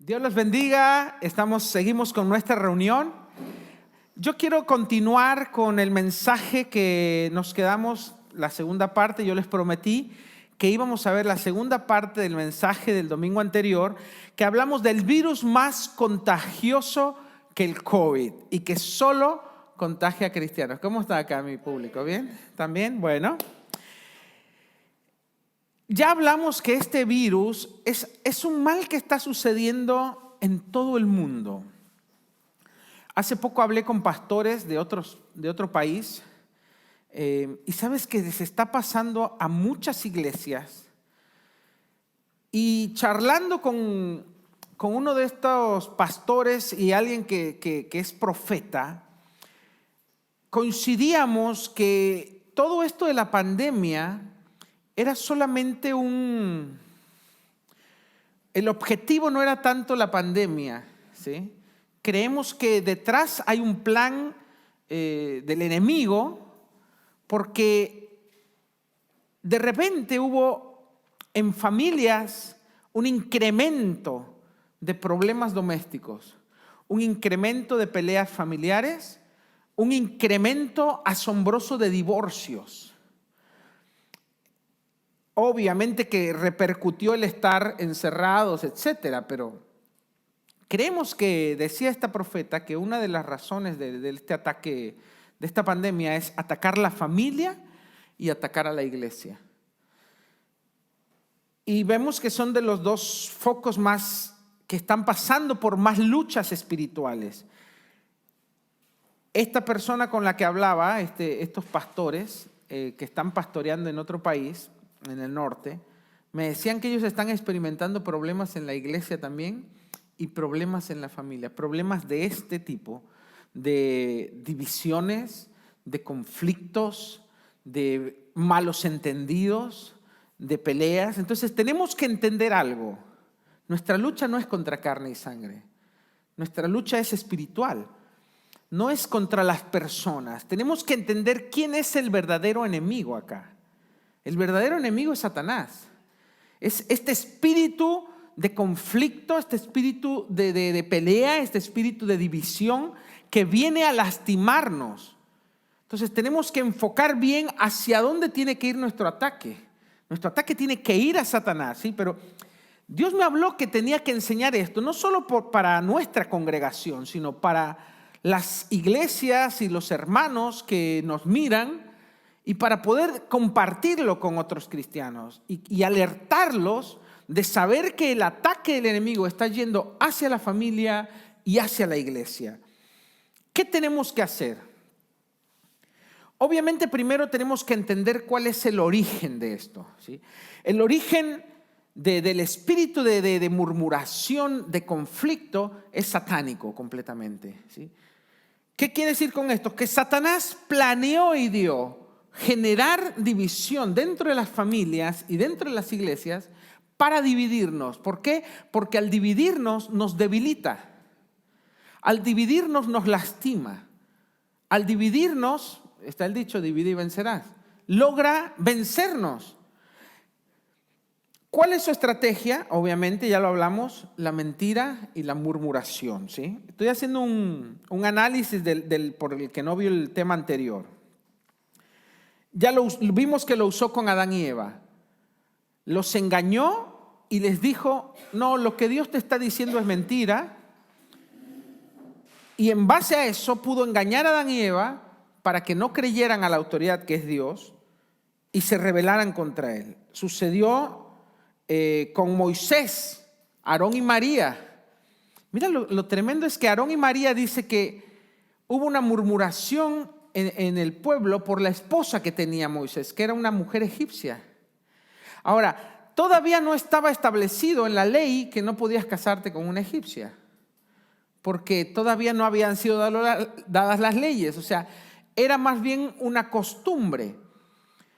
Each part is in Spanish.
Dios los bendiga. Seguimos con nuestra reunión. Yo quiero continuar con el mensaje que nos quedamos, la segunda parte. Yo les prometí que íbamos a ver la segunda parte del mensaje del domingo anterior, que hablamos del virus más contagioso que el COVID y que solo contagia a cristianos. ¿Cómo está acá mi público? ¿Bien? ¿También? Bueno. Ya hablamos que este virus es un mal que está sucediendo en todo el mundo. Hace poco hablé con pastores de otro país y sabes que se está pasando a muchas iglesias. Y charlando con uno de estos pastores y alguien que es profeta, coincidíamos que todo esto de la pandemia era solamente el objetivo no era tanto la pandemia, ¿sí? Creemos que detrás hay un plan del enemigo, porque de repente hubo en familias un incremento de problemas domésticos, un incremento de peleas familiares, un incremento asombroso de divorcios. Obviamente que repercutió el estar encerrados, etcétera, pero creemos que, decía esta profeta, que una de las razones de este ataque, de esta pandemia, es atacar la familia y atacar a la iglesia. Y vemos que son de los dos focos más que están pasando por más luchas espirituales. Esta persona con la que hablaba, estos pastores que están pastoreando en otro país, en el norte, me decían que ellos están experimentando problemas en la iglesia también y problemas en la familia, problemas de este tipo, de divisiones, de conflictos, de malos entendidos, de peleas. Entonces tenemos que entender algo. Nuestra lucha no es contra carne y sangre. Nuestra lucha es espiritual. No es contra las personas. Tenemos que entender quién es el verdadero enemigo acá. El verdadero enemigo es Satanás. Es este espíritu de conflicto, este espíritu de pelea, este espíritu de división que viene a lastimarnos. Entonces tenemos que enfocar bien hacia dónde tiene que ir nuestro ataque. Nuestro ataque tiene que ir a Satanás, ¿sí? Pero Dios me habló que tenía que enseñar esto, no solo para nuestra congregación, sino para las iglesias y los hermanos que nos miran, y para poder compartirlo con otros cristianos y alertarlos de saber que el ataque del enemigo está yendo hacia la familia y hacia la iglesia. ¿Qué tenemos que hacer? Obviamente primero tenemos que entender cuál es el origen de esto, ¿sí? El origen del espíritu de murmuración, de conflicto, es satánico completamente, ¿sí? ¿Qué quiere decir con esto? Que Satanás planeó y dio generar división dentro de las familias y dentro de las iglesias para dividirnos. ¿Por qué? Porque al dividirnos nos debilita. Al dividirnos nos lastima. Al dividirnos, está el dicho, divide y vencerás, logra vencernos. ¿Cuál es su estrategia? Obviamente, ya lo hablamos, la mentira y la murmuración, ¿sí? Estoy haciendo un análisis por el que no vio el tema anterior. Ya vimos que lo usó con Adán y Eva. Los engañó y les dijo, no, lo que Dios te está diciendo es mentira. Y en base a eso pudo engañar a Adán y Eva para que no creyeran a la autoridad que es Dios y se rebelaran contra él. Sucedió con Moisés, Aarón y María. Mira, lo tremendo es que Aarón y María dice que hubo una murmuración en el pueblo por la esposa que tenía Moisés, que era una mujer egipcia. Ahora, todavía no estaba establecido en la ley que no podías casarte con una egipcia, porque todavía no habían sido dadas las leyes, o sea, era más bien una costumbre.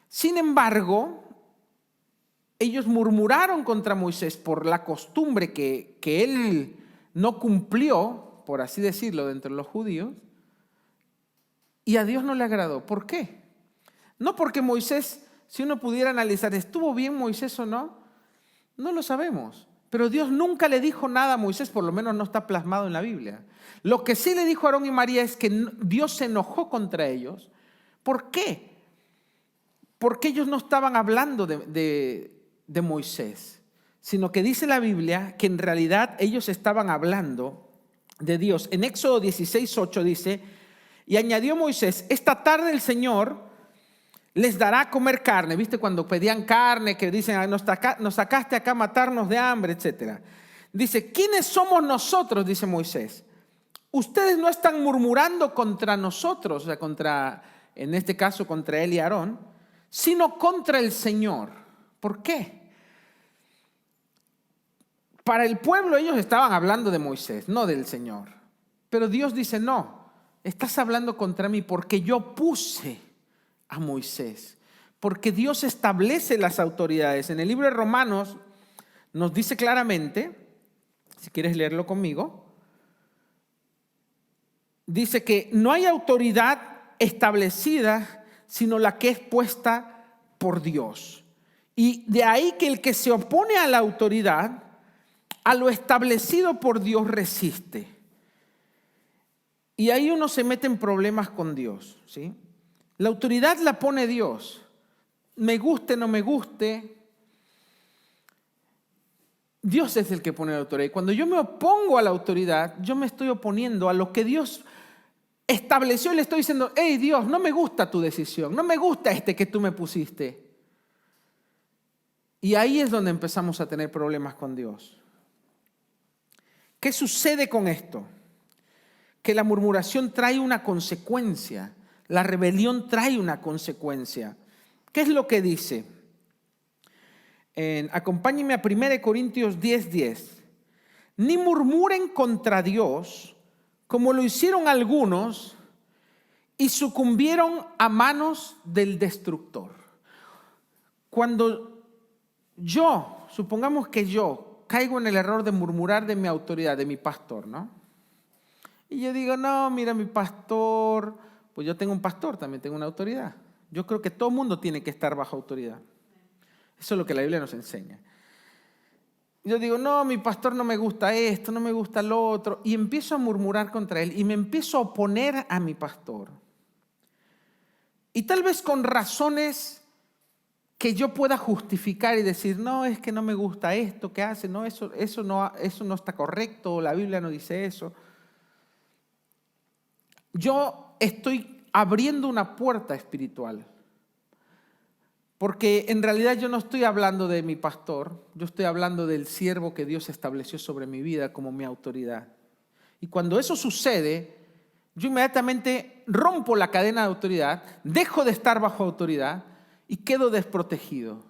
Sin embargo, ellos murmuraron contra Moisés por la costumbre que él no cumplió, por así decirlo, dentro de los judíos, y a Dios no le agradó. ¿Por qué? No porque Moisés, si uno pudiera analizar, ¿estuvo bien Moisés o no? No lo sabemos. Pero Dios nunca le dijo nada a Moisés, por lo menos no está plasmado en la Biblia. Lo que sí le dijo a Aarón y María es que Dios se enojó contra ellos. ¿Por qué? Porque ellos no estaban hablando de Moisés, sino que dice la Biblia que en realidad ellos estaban hablando de Dios. En Éxodo 16:8 dice, y añadió Moisés, esta tarde el Señor les dará a comer carne. ¿Viste cuando pedían carne? Que dicen, nos sacaste acá a matarnos de hambre, etc. Dice, ¿quiénes somos nosotros? Dice Moisés. Ustedes no están murmurando contra nosotros, o sea, en este caso contra él y Aarón, sino contra el Señor. ¿Por qué? Para el pueblo ellos estaban hablando de Moisés, no del Señor. Pero Dios dice, no, estás hablando contra mí porque yo puse a Moisés. Porque Dios establece las autoridades. En el libro de Romanos nos dice claramente, si quieres leerlo conmigo, dice que no hay autoridad establecida sino la que es puesta por Dios. Y de ahí que el que se opone a la autoridad, a lo establecido por Dios resiste. Y ahí uno se mete en problemas con Dios, ¿sí? La autoridad la pone Dios. Me guste, no me guste. Dios es el que pone la autoridad. Y cuando yo me opongo a la autoridad, yo me estoy oponiendo a lo que Dios estableció y le estoy diciendo, hey Dios, no me gusta tu decisión, no me gusta que tú me pusiste. Y ahí es donde empezamos a tener problemas con Dios. ¿Qué sucede con esto? Que la murmuración trae una consecuencia. La rebelión trae una consecuencia. ¿Qué es lo que dice? Acompáñenme a 1 Corintios 10:10. Ni murmuren contra Dios, como lo hicieron algunos, y sucumbieron a manos del destructor. Cuando supongamos que yo caigo en el error de murmurar de mi autoridad, de mi pastor, ¿no? Y yo digo, no, mira, mi pastor, pues yo tengo un pastor, también tengo una autoridad. Yo creo que todo el mundo tiene que estar bajo autoridad. Eso es lo que la Biblia nos enseña. Yo digo, no, mi pastor no me gusta esto, no me gusta lo otro. Y empiezo a murmurar contra él y me empiezo a oponer a mi pastor. Y tal vez con razones que yo pueda justificar y decir, no, es que no me gusta esto que hace, no, eso no está correcto, la Biblia no dice eso. Yo estoy abriendo una puerta espiritual. Porque en realidad yo no estoy hablando de mi pastor, yo estoy hablando del siervo que Dios estableció sobre mi vida como mi autoridad. Y cuando eso sucede, yo inmediatamente rompo la cadena de autoridad, dejo de estar bajo autoridad y quedo desprotegido.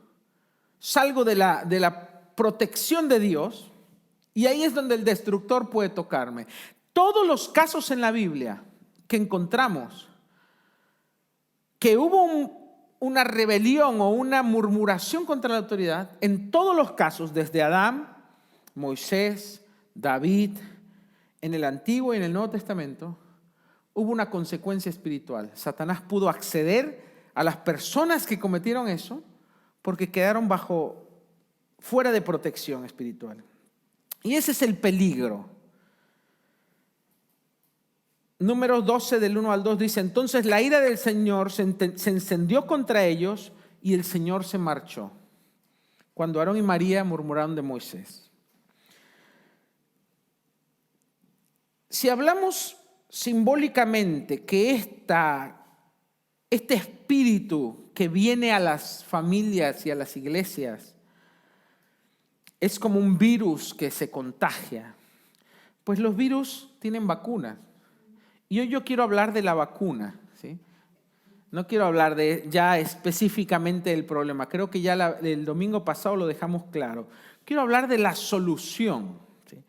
Salgo de la protección de Dios y ahí es donde el destructor puede tocarme. Todos los casos en la Biblia que encontramos que hubo una rebelión o una murmuración contra la autoridad, en todos los casos, desde Adán, Moisés, David, en el Antiguo y en el Nuevo Testamento, hubo una consecuencia espiritual. Satanás pudo acceder a las personas que cometieron eso porque quedaron fuera de protección espiritual. Y ese es el peligro. Números 12 del 1 al 2 dice, entonces la ira del Señor se encendió contra ellos y el Señor se marchó. Cuando Aarón y María murmuraron de Moisés. Si hablamos simbólicamente que este espíritu que viene a las familias y a las iglesias es como un virus que se contagia, pues los virus tienen vacunas. Y hoy yo quiero hablar de la vacuna, ¿sí? No quiero hablar ya específicamente del problema. Creo que ya el domingo pasado lo dejamos claro. Quiero hablar de la solución, ¿sí?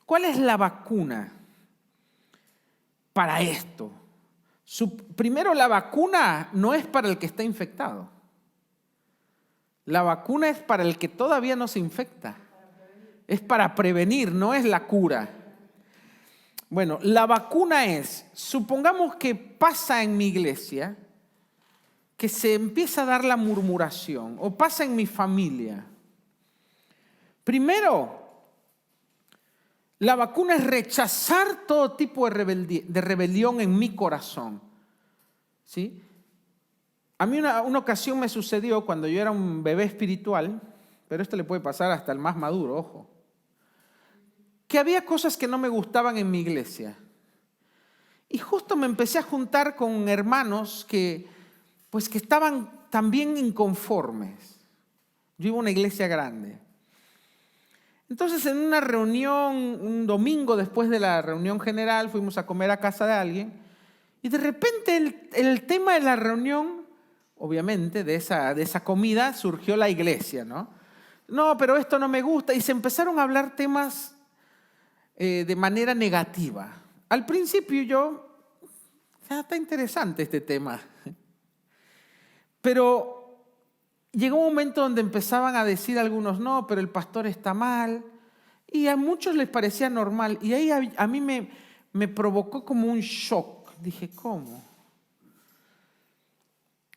¿Cuál es la vacuna para esto? Primero, la vacuna no es para el que está infectado. La vacuna es para el que todavía no se infecta. Es para prevenir, no es la cura. Bueno, la vacuna es, supongamos que pasa en mi iglesia, que se empieza a dar la murmuración, o pasa en mi familia. Primero, La vacuna es rechazar todo tipo de rebelión en mi corazón. ¿Sí? A mí una ocasión me sucedió cuando yo era un bebé espiritual, pero esto le puede pasar hasta el más maduro, ojo, que había cosas que no me gustaban en mi iglesia. Y justo me empecé a juntar con hermanos que estaban también inconformes. Yo iba a una iglesia grande. Entonces, en una reunión, un domingo después de la reunión general, fuimos a comer a casa de alguien y de repente el tema de la reunión, obviamente, de esa comida, surgió la iglesia, ¿no? No, pero esto no me gusta. Y se empezaron a hablar temas de manera negativa. Al principio está interesante este tema. Pero llegó un momento donde empezaban a decir algunos, no, pero el pastor está mal. Y a muchos les parecía normal. Y ahí a mí me provocó como un shock. Dije, ¿cómo?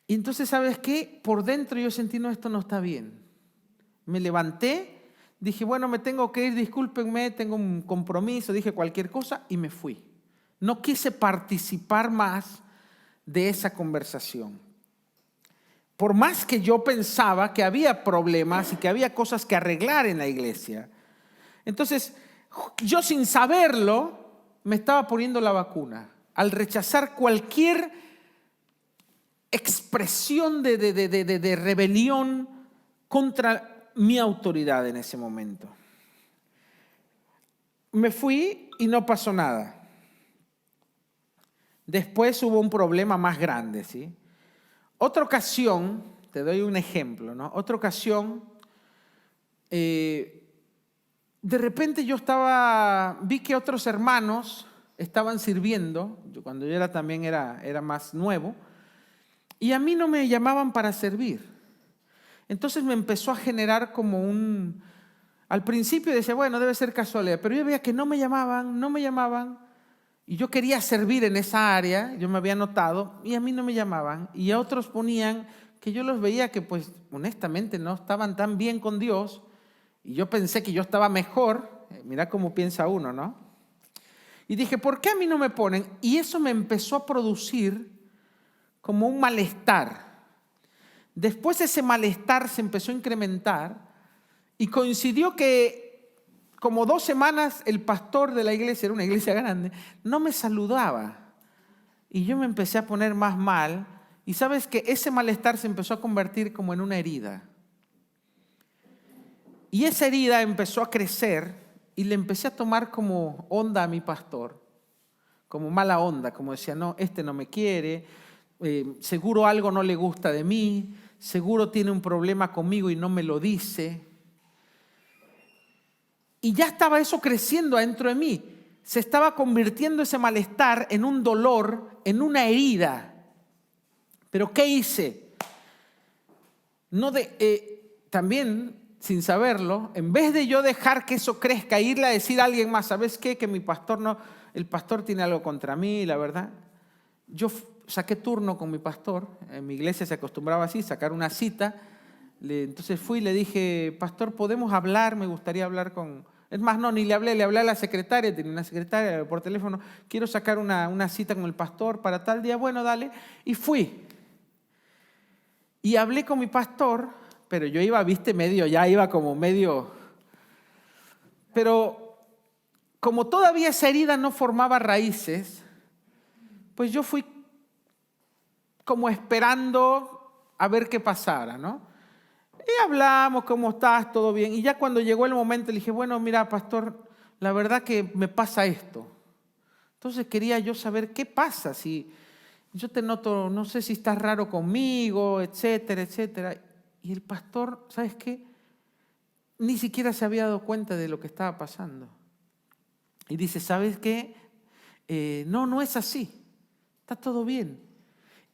Y entonces, ¿sabes qué? Por dentro yo sentí, no, esto no está bien. Me levanté, dije, bueno, me tengo que ir, discúlpenme, tengo un compromiso, dije cualquier cosa y me fui. No quise participar más de esa conversación. Por más que yo pensaba que había problemas y que había cosas que arreglar en la iglesia. Entonces, yo sin saberlo, me estaba poniendo la vacuna. Al rechazar cualquier expresión de rebelión contra mi autoridad en ese momento. Me fui y no pasó nada. Después hubo un problema más grande, ¿sí? Otra ocasión, te doy un ejemplo, ¿no? Otra ocasión, de repente vi que otros hermanos estaban sirviendo, cuando yo también era más nuevo, y a mí no me llamaban para servir. Entonces me empezó a generar como al principio decía, bueno, debe ser casualidad, pero yo veía que no me llamaban, y yo quería servir en esa área, yo me había notado, y a mí no me llamaban, y a otros ponían que yo los veía que pues honestamente no estaban tan bien con Dios, y yo pensé que yo estaba mejor, mira cómo piensa uno, ¿no? Y dije, ¿por qué a mí no me ponen? Y eso me empezó a producir como un malestar. Después ese malestar se empezó a incrementar y coincidió que como 2 semanas el pastor de la iglesia, era una iglesia grande, no me saludaba. Y yo me empecé a poner más mal. Y sabes que ese malestar se empezó a convertir como en una herida. Y esa herida empezó a crecer y le empecé a tomar como onda a mi pastor. Como mala onda, como decía, no, este no me quiere, seguro algo no le gusta de mí, seguro tiene un problema conmigo y no me lo dice. Y ya estaba eso creciendo adentro de mí. Se estaba convirtiendo ese malestar en un dolor, en una herida. ¿Pero qué hice? También, sin saberlo, en vez de yo dejar que eso crezca e irle a decir a alguien más, ¿sabes qué? Que mi pastor el pastor tiene algo contra mí, la verdad. Yo saqué turno con mi pastor. En mi iglesia se acostumbraba así, sacar una cita. Entonces fui y le dije, pastor, ¿podemos hablar? Me gustaría hablar con... Es más, no, ni le hablé a la secretaria, tenía una secretaria por teléfono, quiero sacar una cita con el pastor para tal día, bueno, dale. Y fui. Y hablé con mi pastor, pero yo iba, iba como medio... Pero como todavía esa herida no formaba raíces, pues yo fui como esperando a ver qué pasara, ¿no? Y hablamos, ¿cómo estás? ¿Todo bien? Y ya cuando llegó el momento le dije, bueno, mira, pastor, la verdad que me pasa esto. Entonces quería yo saber qué pasa, si yo te noto, no sé si estás raro conmigo, etcétera, etcétera. Y el pastor, ¿sabes qué? Ni siquiera se había dado cuenta de lo que estaba pasando. Y dice, ¿sabes qué? No es así. Está todo bien.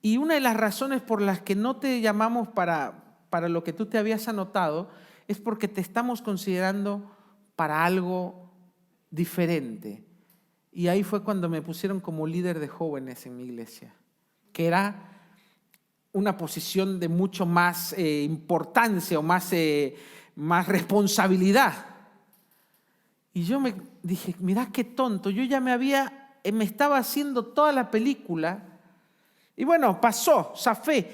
Y una de las razones por las que no te llamamos para lo que tú te habías anotado es porque te estamos considerando para algo diferente. Y ahí fue cuando me pusieron como líder de jóvenes en mi iglesia, que era una posición de mucho más importancia o más responsabilidad. Y yo dije, mirá qué tonto, yo ya me estaba haciendo toda la película. Y bueno, pasó, zafé.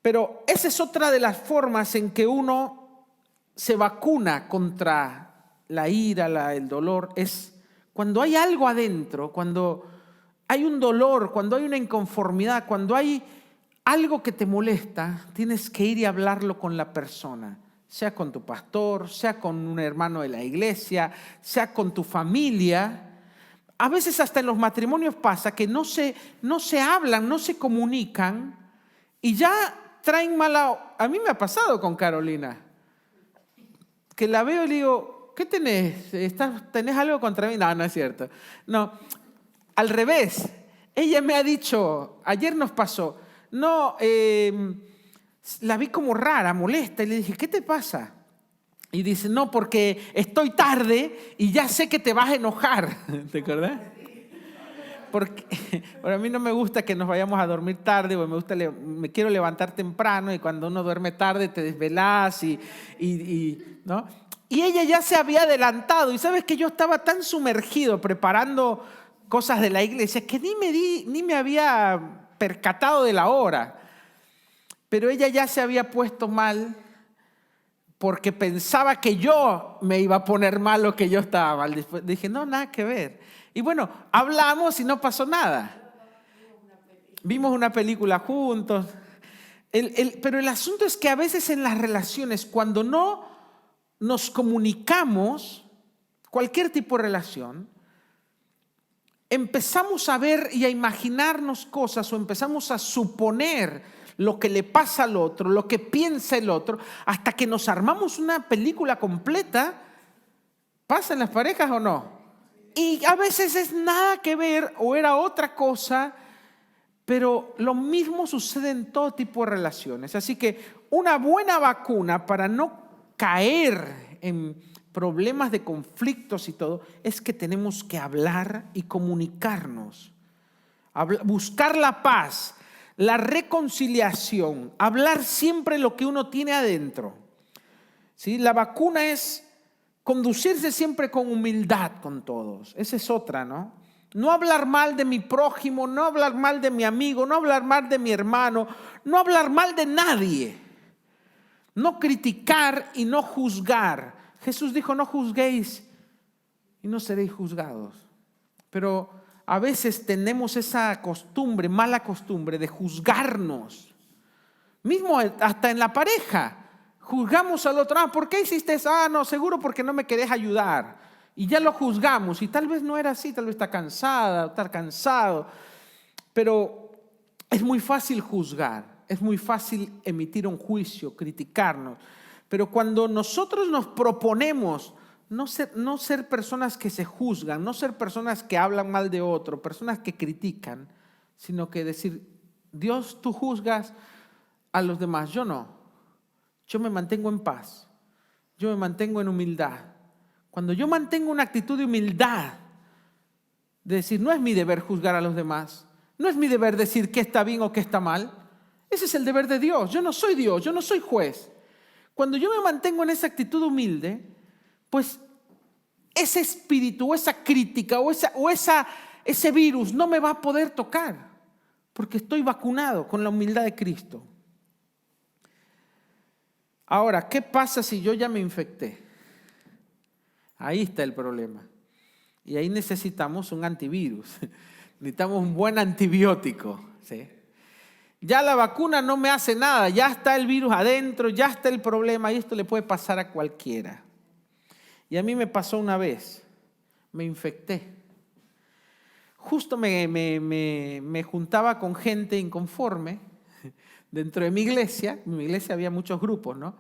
Pero esa es otra de las formas en que uno se vacuna contra la ira, el dolor. Es cuando hay algo adentro, cuando hay un dolor, cuando hay una inconformidad, cuando hay algo que te molesta, tienes que ir y hablarlo con la persona. Sea con tu pastor, sea con un hermano de la iglesia, sea con tu familia. A veces hasta en los matrimonios pasa que no se hablan, no se comunican y ya traen mala... A mí me ha pasado con Carolina, que la veo y le digo, ¿qué tenés? ¿Tenés algo contra mí? No, no es cierto. No, al revés. Ella me ha dicho, ayer nos pasó, no, la vi como rara, molesta, y le dije, ¿qué te pasa? Y dice, no, porque estoy tarde y ya sé que te vas a enojar. ¿Te acordás? Porque a mí no me gusta que nos vayamos a dormir tarde, porque me quiero levantar temprano y cuando uno duerme tarde te desvelás ¿no? Y ella ya se había adelantado y sabes que yo estaba tan sumergido preparando cosas de la iglesia que ni me había percatado de la hora. Pero ella ya se había puesto mal porque pensaba que yo me iba a poner mal o que yo estaba mal. Después dije, no, nada que ver. Y bueno, hablamos y no pasó nada. Vimos una película juntos. Pero el asunto es que a veces en las relaciones, cuando no nos comunicamos, cualquier tipo de relación, empezamos a ver y a imaginarnos cosas o empezamos a suponer lo que le pasa al otro, lo que piensa el otro, hasta que nos armamos una película completa. ¿Pasa en las parejas o no? Y a veces es nada que ver o era otra cosa, pero lo mismo sucede en todo tipo de relaciones. Así que una buena vacuna para no caer en problemas de conflictos y todo, es que tenemos que hablar y comunicarnos. Buscar la paz, la reconciliación, hablar siempre lo que uno tiene adentro. ¿Sí? La vacuna es conducirse siempre con humildad con todos. Esa es otra, ¿no? No hablar mal de mi prójimo, no hablar mal de mi amigo, no hablar mal de mi hermano, no hablar mal de nadie. No criticar y no juzgar. Jesús dijo, no juzguéis y no seréis juzgados. Pero a veces tenemos esa costumbre, mala costumbre de juzgarnos. Mismo hasta en la pareja. Juzgamos al otro, ¿por qué hiciste eso? No, seguro porque no me querés ayudar. Y ya lo juzgamos y tal vez no era así, tal vez está cansada, está cansado. Pero es muy fácil juzgar, es muy fácil emitir un juicio, criticarnos. Pero cuando nosotros nos proponemos no ser personas que se juzgan, no ser personas que hablan mal de otro, personas que critican, sino que decir, Dios, tú juzgas a los demás, yo no. Yo me mantengo en paz, yo me mantengo en humildad. Cuando yo mantengo una actitud de humildad, de decir, no es mi deber juzgar a los demás, no es mi deber decir qué está bien o qué está mal, ese es el deber de Dios. Yo no soy Dios, yo no soy juez. Cuando yo me mantengo en esa actitud humilde, pues ese espíritu, o esa crítica, o ese virus no me va a poder tocar, porque estoy vacunado con la humildad de Cristo. Ahora, ¿qué pasa si yo ya me infecté? Ahí está el problema. Y ahí necesitamos un antivirus. Necesitamos un buen antibiótico. ¿Sí? Ya la vacuna no me hace nada. Ya está el virus adentro, ya está el problema. Y esto le puede pasar a cualquiera. Y a mí me pasó una vez. Me infecté. Justo me juntaba con gente inconforme dentro de mi iglesia. En mi iglesia había muchos grupos, ¿no?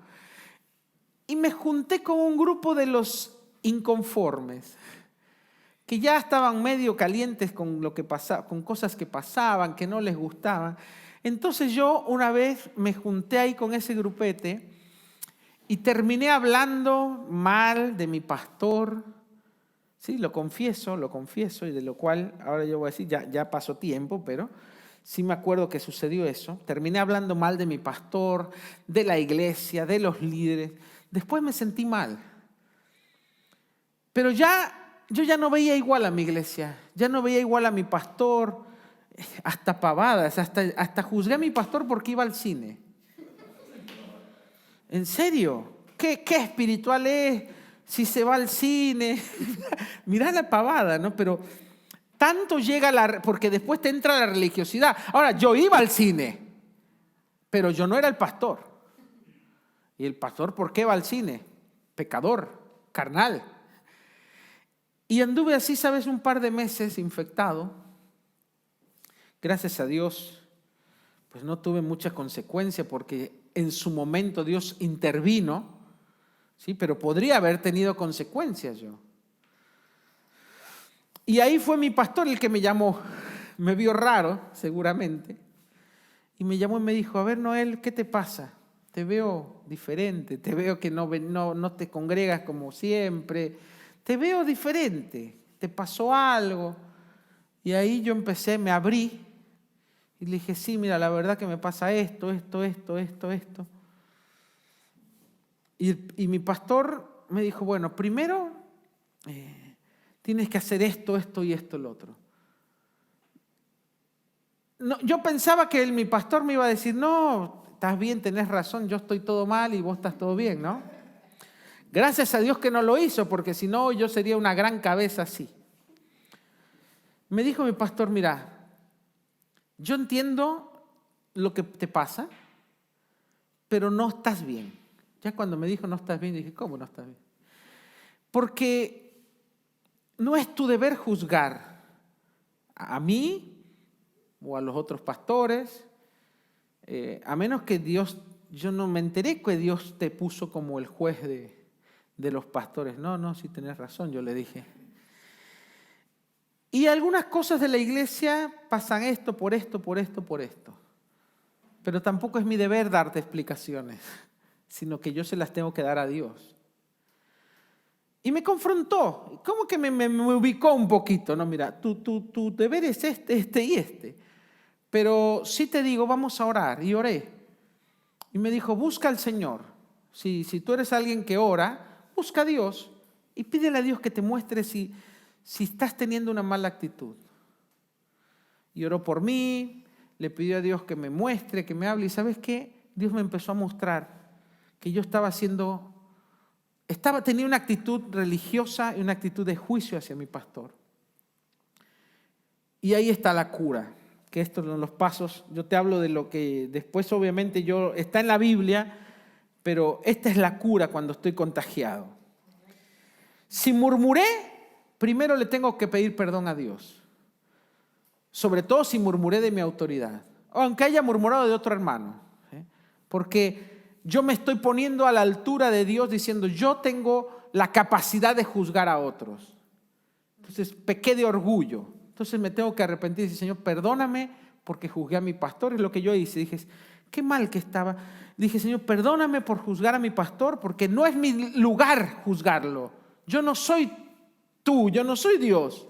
Y me junté con un grupo de los inconformes, que ya estaban medio calientes con lo que pasaba, con cosas que pasaban, que no les gustaban. Entonces yo una vez me junté ahí con ese grupete y terminé hablando mal de mi pastor. Sí, lo confieso, y de lo cual ahora yo voy a decir, ya pasó tiempo, pero sí me acuerdo que sucedió eso. Terminé hablando mal de mi pastor, de la iglesia, de los líderes. Después me sentí mal. Pero ya yo ya no veía igual a mi iglesia, ya no veía igual a mi pastor, hasta pavadas, hasta juzgué a mi pastor porque iba al cine. ¿En serio? ¿Qué espiritual es si se va al cine? Mirá la pavada, ¿no? Pero tanto llega porque después te entra la religiosidad. Ahora, yo iba al cine, pero yo no era el pastor. ¿Y el pastor por qué va al cine? Pecador, carnal. Y anduve así, ¿sabes? Un par de meses infectado. Gracias a Dios, pues no tuve mucha consecuencia porque en su momento Dios intervino, ¿sí? Pero podría haber tenido consecuencias yo. Y ahí fue mi pastor el que me llamó. Me vio raro, seguramente. Y me llamó y me dijo, a ver, Noel, ¿qué te pasa? Te veo diferente, te veo que no te congregas como siempre, te veo diferente, te pasó algo. Y ahí yo me abrí y le dije, sí, mira, la verdad que me pasa esto. Y mi pastor me dijo, bueno, primero tienes que hacer esto y esto, lo otro. No, yo pensaba que mi pastor me iba a decir, no, estás bien, tenés razón, yo estoy todo mal y vos estás todo bien, ¿no? Gracias a Dios que no lo hizo, porque si no yo sería una gran cabeza así. Me dijo mi pastor, mira, yo entiendo lo que te pasa, pero no estás bien. Ya cuando me dijo no estás bien, dije, ¿cómo no estás bien? Porque no es tu deber juzgar a mí o a los otros pastores, a menos que Dios, yo no me enteré que Dios te puso como el juez de los pastores. No, sí tenés razón, yo le dije. Y algunas cosas de la iglesia pasan esto, por esto. Pero tampoco es mi deber darte explicaciones, sino que yo se las tengo que dar a Dios. Y me confrontó, como que me ubicó un poquito, ¿no? Mira, tu deber es este y este. Pero sí te digo, vamos a orar. Y oré. Y me dijo, busca al Señor. Si tú eres alguien que ora, busca a Dios y pídele a Dios que te muestre si estás teniendo una mala actitud. Y oró por mí, le pidió a Dios que me muestre, que me hable. ¿Y sabes qué? Dios me empezó a mostrar que yo tenía una actitud religiosa y una actitud de juicio hacia mi pastor. Y ahí está la cura, que estos son los pasos. Yo te hablo de lo que después obviamente está en la Biblia, pero esta es la cura cuando estoy contagiado. Si murmuré, primero le tengo que pedir perdón a Dios. Sobre todo si murmuré de mi autoridad, aunque haya murmurado de otro hermano. Porque yo me estoy poniendo a la altura de Dios diciendo, yo tengo la capacidad de juzgar a otros. Entonces pequé de orgullo. Entonces me tengo que arrepentir y decir, Señor, perdóname porque juzgué a mi pastor. Es lo que yo hice. Dije, qué mal que estaba. Dije, Señor, perdóname por juzgar a mi pastor porque no es mi lugar juzgarlo. Yo no soy tú, yo no soy Dios.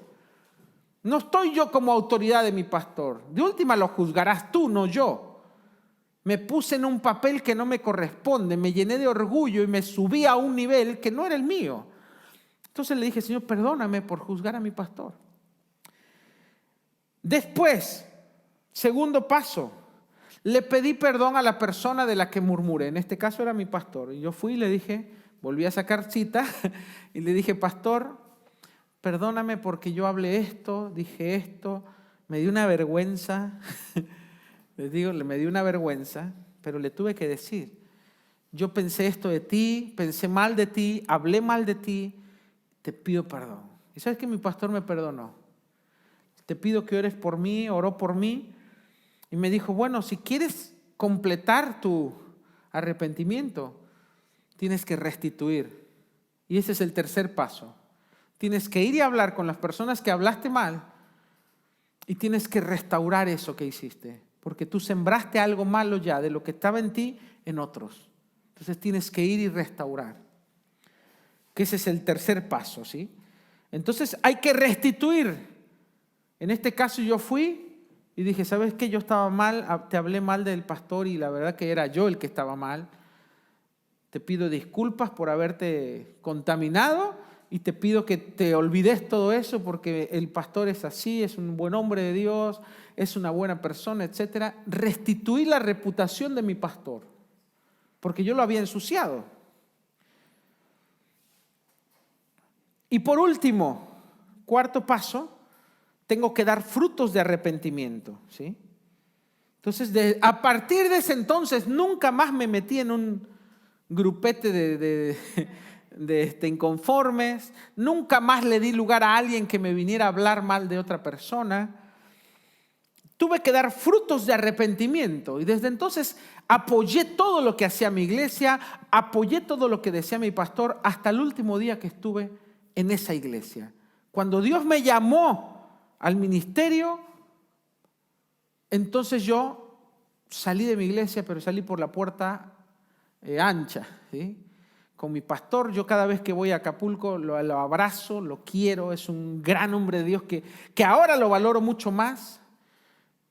No estoy yo como autoridad de mi pastor. De última lo juzgarás tú, no yo. Me puse en un papel que no me corresponde, me llené de orgullo y me subí a un nivel que no era el mío. Entonces le dije, Señor, perdóname por juzgar a mi pastor. Después, segundo paso, le pedí perdón a la persona de la que murmuré. En este caso era mi pastor. Y yo fui y le dije, volví a sacar cita y le dije, pastor, perdóname porque yo hablé esto, dije esto, me dio una vergüenza. Les digo, me dio una vergüenza, pero le tuve que decir, yo pensé esto de ti, pensé mal de ti, hablé mal de ti, te pido perdón. ¿Y sabes que mi pastor me perdonó? Te pido que ores por mí, oró por mí y me dijo, bueno, si quieres completar tu arrepentimiento, tienes que restituir. Y ese es el tercer paso. Tienes que ir y hablar con las personas que hablaste mal y tienes que restaurar eso que hiciste. Porque tú sembraste algo malo ya de lo que estaba en ti en otros. Entonces tienes que ir y restaurar. Que ese es el tercer paso, ¿sí? Entonces hay que restituir. En este caso yo fui y dije, ¿sabes qué? Yo estaba mal, te hablé mal del pastor y la verdad que era yo el que estaba mal. Te pido disculpas por haberte contaminado y te pido que te olvides todo eso porque el pastor es así, es un buen hombre de Dios, es una buena persona, etc. Restituí la reputación de mi pastor, porque yo lo había ensuciado. Y por último, cuarto paso, tengo que dar frutos de arrepentimiento, ¿sí? Entonces, a partir de ese entonces, nunca más me metí en un grupete de inconformes, nunca más le di lugar a alguien que me viniera a hablar mal de otra persona. Tuve que dar frutos de arrepentimiento y desde entonces apoyé todo lo que hacía mi iglesia, apoyé todo lo que decía mi pastor hasta el último día que estuve en esa iglesia. Cuando Dios me llamó al ministerio, entonces yo salí de mi iglesia, pero salí por la puerta ancha, ¿sí? Con mi pastor, yo cada vez que voy a Acapulco lo abrazo, lo quiero, es un gran hombre de Dios que ahora lo valoro mucho más,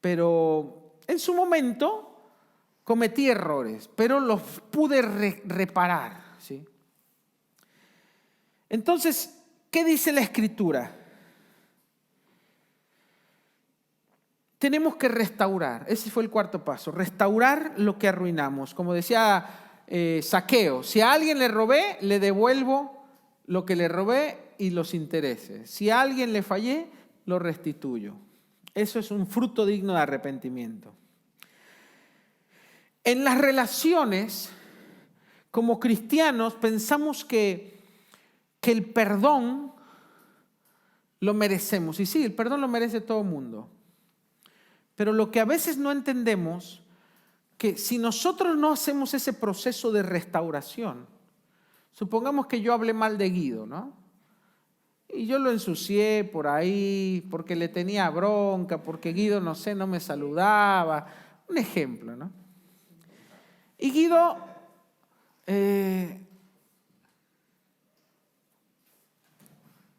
pero en su momento cometí errores, pero los pude reparar, ¿sí? Entonces, ¿qué dice la Escritura? Tenemos que restaurar, ese fue el cuarto paso, restaurar lo que arruinamos. Como decía Zaqueo, si a alguien le robé, le devuelvo lo que le robé y los intereses. Si a alguien le fallé, lo restituyo. Eso es un fruto digno de arrepentimiento. En las relaciones, como cristianos, pensamos que el perdón lo merecemos. Y sí, el perdón lo merece todo el mundo. Pero lo que a veces no entendemos, que si nosotros no hacemos ese proceso de restauración, supongamos que yo hablé mal de Guido, ¿no? Y yo lo ensucié por ahí porque le tenía bronca, porque Guido, no sé, no me saludaba. Un ejemplo, ¿no? Y Guido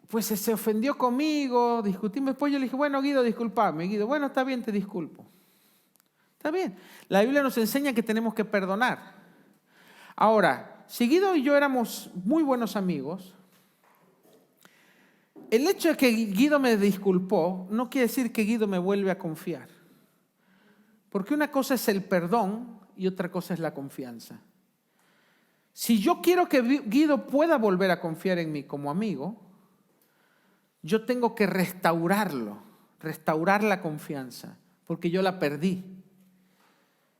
pues se ofendió conmigo, discutimos. Después yo le dije, bueno, Guido, discúlpame. Guido, bueno, está bien, te disculpo. Está bien. La Biblia nos enseña que tenemos que perdonar. Ahora, si Guido y yo éramos muy buenos amigos, el hecho de que Guido me disculpó no quiere decir que Guido me vuelve a confiar. Porque una cosa es el perdón y otra cosa es la confianza. Si yo quiero que Guido pueda volver a confiar en mí como amigo, yo tengo que restaurarlo, restaurar la confianza, porque yo la perdí.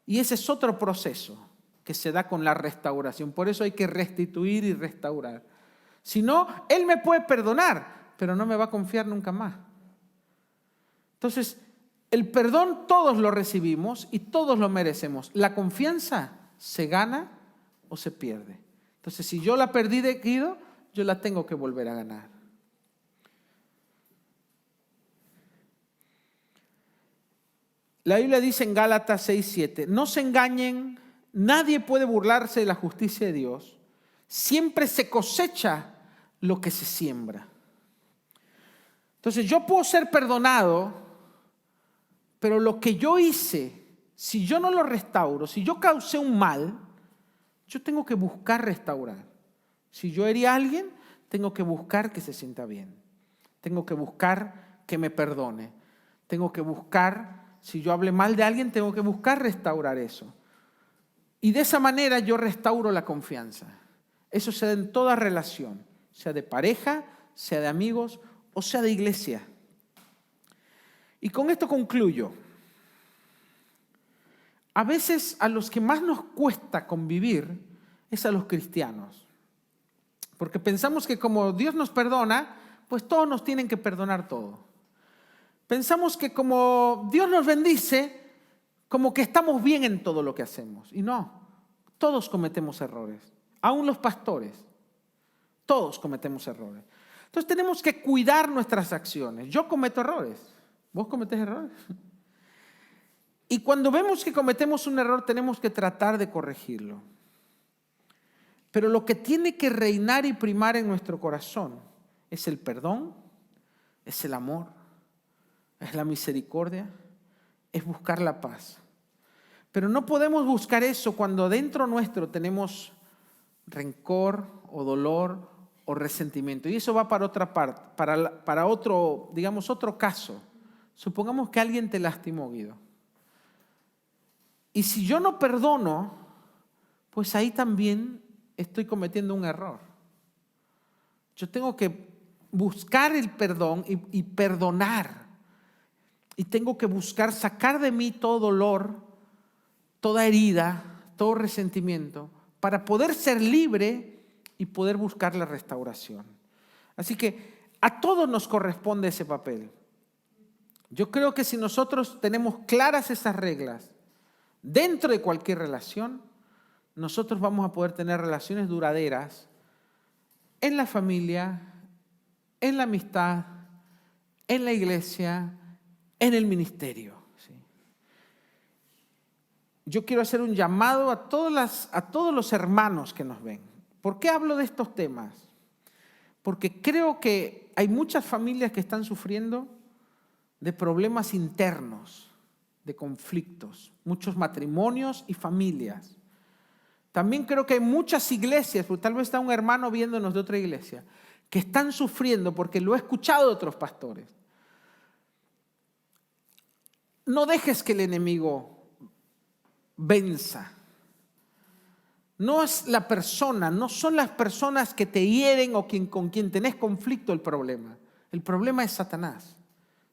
Y ese es otro proceso que se da con la restauración. Por eso hay que restituir y restaurar. Si no, él me puede perdonar, pero no me va a confiar nunca más. Entonces, el perdón todos lo recibimos y todos lo merecemos. La confianza se gana o se pierde. Entonces, si yo la perdí de Guido, yo la tengo que volver a ganar. La Biblia dice en Gálatas 6:7, no se engañen, nadie puede burlarse de la justicia de Dios. Siempre se cosecha lo que se siembra. Entonces yo puedo ser perdonado, pero lo que yo hice, si yo no lo restauro, si yo causé un mal, yo tengo que buscar restaurar. Si yo herí a alguien, tengo que buscar que se sienta bien. Tengo que buscar que me perdone. Tengo que buscar... Si yo hablé mal de alguien, tengo que buscar restaurar eso. Y de esa manera yo restauro la confianza. Eso se da en toda relación, sea de pareja, sea de amigos o sea de iglesia. Y con esto concluyo. A veces a los que más nos cuesta convivir es a los cristianos. Porque pensamos que como Dios nos perdona, pues todos nos tienen que perdonar todo. Pensamos que como Dios nos bendice, como que estamos bien en todo lo que hacemos. Y no, todos cometemos errores, aún los pastores, todos cometemos errores. Entonces tenemos que cuidar nuestras acciones. Yo cometo errores, ¿vos cometés errores? Y cuando vemos que cometemos un error, tenemos que tratar de corregirlo. Pero lo que tiene que reinar y primar en nuestro corazón es el perdón, es el amor, es la misericordia, es buscar la paz. Pero no podemos buscar eso cuando dentro nuestro tenemos rencor o dolor o resentimiento. Y eso va para otra parte, para otro, digamos, otro caso. Supongamos que alguien te lastimó, Guido. Y si yo no perdono, pues ahí también estoy cometiendo un error. Yo tengo que buscar el perdón y perdonar. Y tengo que buscar sacar de mí todo dolor, toda herida, todo resentimiento, para poder ser libre y poder buscar la restauración. Así que a todos nos corresponde ese papel. Yo creo que si nosotros tenemos claras esas reglas dentro de cualquier relación, nosotros vamos a poder tener relaciones duraderas en la familia, en la amistad, en la iglesia, en el ministerio. ¿Sí? Yo quiero hacer un llamado a todos los hermanos que nos ven. ¿Por qué hablo de estos temas? Porque creo que hay muchas familias que están sufriendo de problemas internos, de conflictos, muchos matrimonios y familias. También creo que hay muchas iglesias, porque tal vez está un hermano viéndonos de otra iglesia, que están sufriendo porque lo he escuchado de otros pastores. No dejes que el enemigo venza. No es la persona, no son las personas que te hieren o con quien tenés conflicto el problema. El problema es Satanás.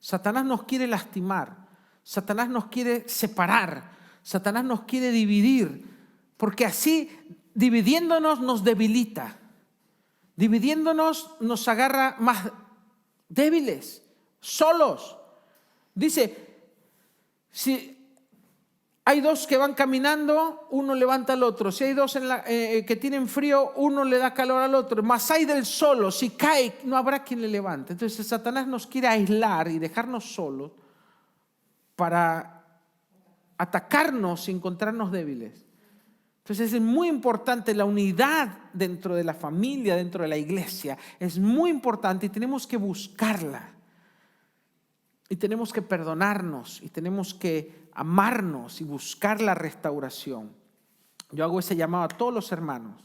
Satanás nos quiere lastimar. Satanás nos quiere separar. Satanás nos quiere dividir. Porque así, dividiéndonos, nos debilita. Dividiéndonos, nos agarra más débiles, solos. Dice, si hay dos que van caminando, uno levanta al otro. Si hay dos que tienen frío, uno le da calor al otro. Mas hay del solo, si cae, no habrá quien le levante. Entonces Satanás nos quiere aislar y dejarnos solos para atacarnos y encontrarnos débiles. Entonces es muy importante la unidad dentro de la familia, dentro de la iglesia. Es muy importante y tenemos que buscarla. Y tenemos que perdonarnos y tenemos que amarnos y buscar la restauración. Yo hago ese llamado a todos los hermanos,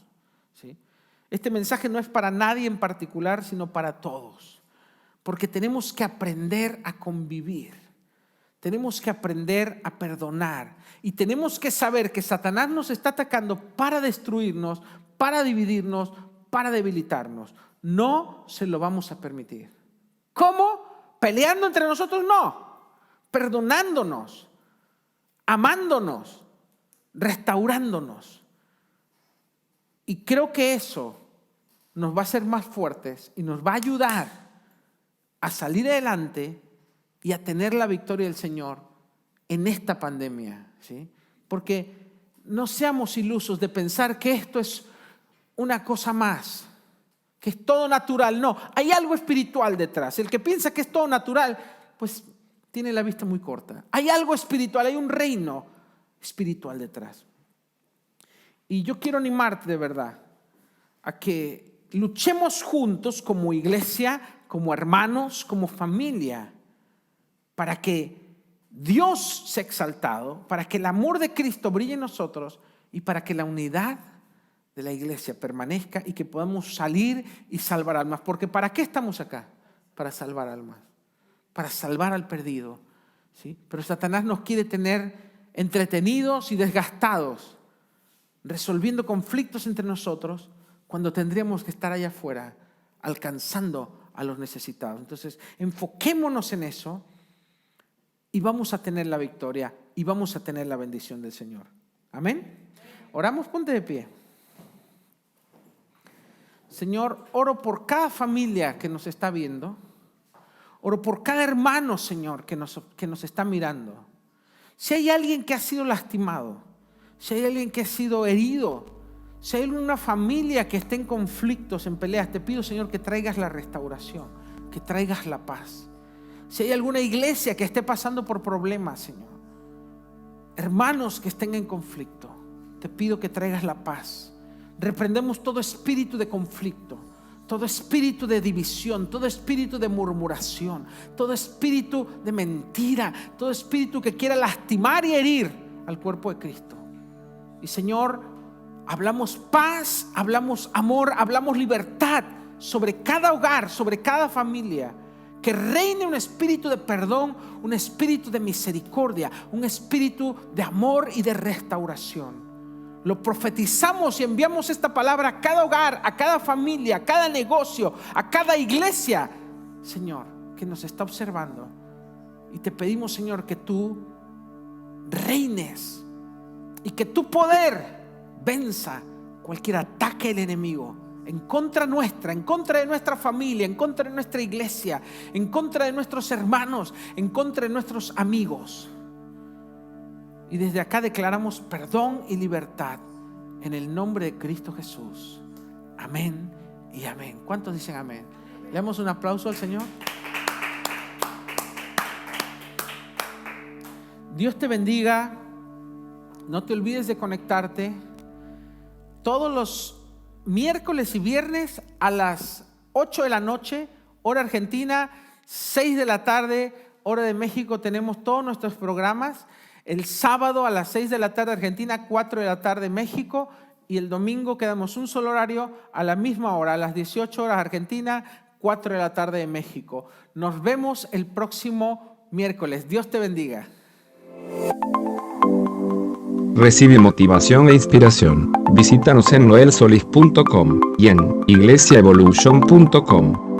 ¿sí? Este mensaje no es para nadie en particular, sino para todos. Porque tenemos que aprender a convivir. Tenemos que aprender a perdonar. Y tenemos que saber que Satanás nos está atacando para destruirnos, para dividirnos, para debilitarnos. No se lo vamos a permitir. ¿Cómo? Peleando entre nosotros, no. Perdonándonos, amándonos, restaurándonos. Y creo que eso nos va a hacer más fuertes y nos va a ayudar a salir adelante y a tener la victoria del Señor en esta pandemia, ¿sí? Porque no seamos ilusos de pensar que esto es una cosa más, que es todo natural. No, hay algo espiritual detrás. El que piensa que es todo natural, pues tiene la vista muy corta. Hay algo espiritual, hay un reino espiritual detrás. Y yo quiero animarte de verdad a que luchemos juntos como iglesia, como hermanos, como familia, para que Dios sea exaltado, para que el amor de Cristo brille en nosotros y para que la unidad de la iglesia permanezca y que podamos salir y salvar almas. Porque ¿para qué estamos acá? Para salvar almas, para salvar al perdido, ¿sí? Pero Satanás nos quiere tener entretenidos y desgastados, resolviendo conflictos entre nosotros, cuando tendríamos que estar allá afuera, alcanzando a los necesitados. Entonces, enfoquémonos en eso y vamos a tener la victoria y vamos a tener la bendición del Señor. Amén. Oramos, ponte de pie. Señor, oro por cada familia que nos está viendo. Oro por cada hermano, Señor, que nos está mirando. Si hay alguien que ha sido lastimado, si hay alguien que ha sido herido, si hay una familia que esté en conflictos, en peleas, te pido, Señor, que traigas la restauración, que traigas la paz. Si hay alguna iglesia que esté pasando por problemas, Señor, hermanos que estén en conflicto, te pido que traigas la paz. Reprendemos todo espíritu de conflicto, todo espíritu de división, todo espíritu de murmuración, todo espíritu de mentira, todo espíritu que quiera lastimar y herir al cuerpo de Cristo. Y Señor, hablamos paz, hablamos amor, hablamos libertad sobre cada hogar, sobre cada familia. Que reine un espíritu de perdón, un espíritu de misericordia, un espíritu de amor y de restauración. Lo profetizamos y enviamos esta palabra a cada hogar, a cada familia, a cada negocio, a cada iglesia, Señor, que nos está observando. Y te pedimos, Señor, que tú reines y que tu poder venza cualquier ataque del enemigo en contra nuestra, en contra de nuestra familia, en contra de nuestra iglesia, en contra de nuestros hermanos, en contra de nuestros amigos. Y desde acá declaramos perdón y libertad en el nombre de Cristo Jesús. Amén y amén. ¿Cuántos dicen amén? Le damos un aplauso al Señor. Dios te bendiga. No te olvides de conectarte todos los miércoles y viernes a las 8 de la noche, hora argentina, 6 de la tarde, hora de México. Tenemos todos nuestros programas. El sábado a las 6 de la tarde Argentina, 4 de la tarde México. Y el domingo quedamos un solo horario a la misma hora, a las 18 horas Argentina, 4 de la tarde de México. Nos vemos el próximo miércoles. Dios te bendiga. Recibe motivación e inspiración. Visítanos en noelsolis.com y en iglesiaevolution.com.